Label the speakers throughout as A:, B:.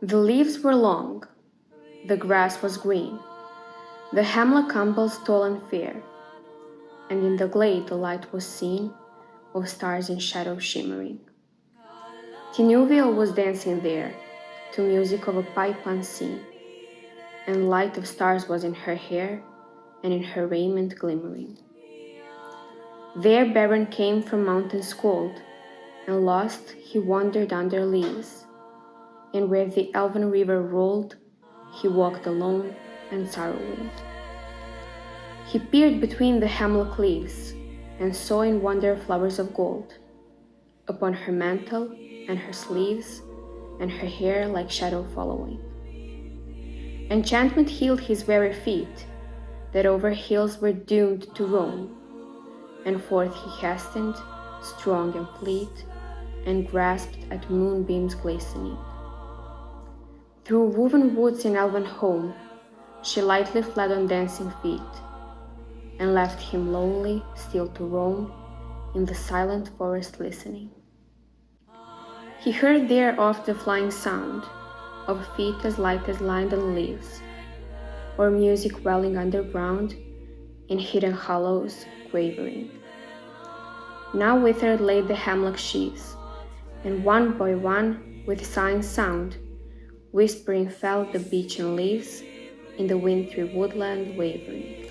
A: The leaves were long, the grass was green, the hemlock umbels tall and fair, and in the glade the light was seen of stars in shadow shimmering. Tinuviel was dancing there, to music of a pipe unseen, and light of stars was in her hair and in her raiment glimmering. There Beren came from mountains cold, and lost he wandered under leaves, and where the elven river rolled, he walked alone and sorrowing. He peered between the hemlock leaves, and saw in wonder flowers of gold, upon her mantle and her sleeves, and her hair like shadow following. Enchantment healed his weary feet, that over hills were doomed to roam, and forth he hastened, strong and fleet, and grasped at moonbeams glistening. Through woven woods in elven home, she lightly fled on dancing feet, and left him lonely still to roam in the silent forest listening. He heard there oft the flying sound of feet as light as linden leaves, or music welling underground in hidden hollows quavering. Now withered lay the hemlock sheaves, and one by one with sighing sound, whispering fell the beechen leaves in the wintry woodland wavering.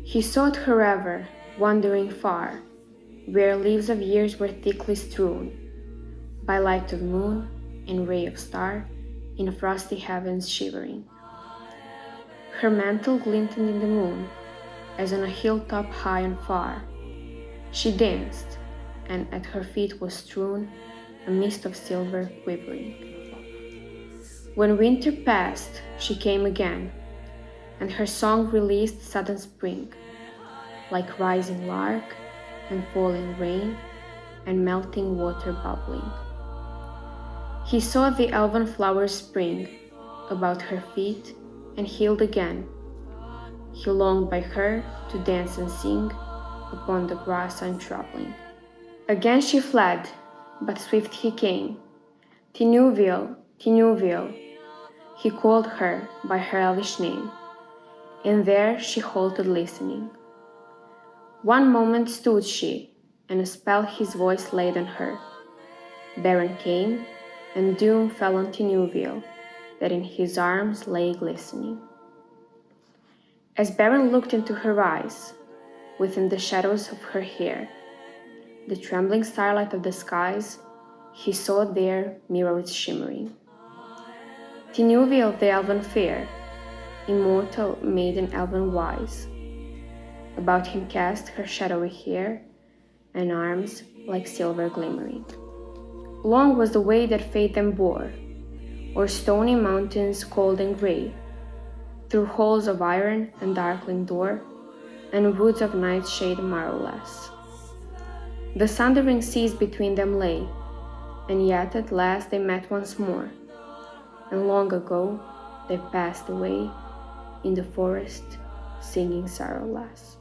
A: He sought her ever, wandering far, where leaves of years were thickly strewn, by light of moon and ray of star, in frosty heavens shivering. Her mantle glinted in the moon, as on a hilltop high and far. She danced, and at her feet was strewn a mist of silver quivering. When winter passed, she came again, and her song released sudden spring, like rising lark and falling rain and melting water bubbling. He saw the elven flowers spring about her feet and healed again. He longed by her to dance and sing upon the grass untroubling. Again she fled, but swift he came. Tinuviel, Tinuviel, he called her by her elvish name, and there she halted listening. One moment stood she, and a spell his voice laid on her. Beren came, and doom fell on Tinuviel, that in his arms lay glistening. As Beren looked into her eyes, within the shadows of her hair, the trembling starlight of the skies, he saw there mirrors shimmering. Tinuviel the elven fair, immortal maiden elven wise, about him cast her shadowy hair, and arms like silver glimmering. Long was the way that fate them bore, o'er stony mountains cold and grey, through halls of iron and darkling door, and woods of night's shade marrowless. The sundering seas between them lay, and yet at last they met once more, and long ago they passed away in the forest, singing sorrowless.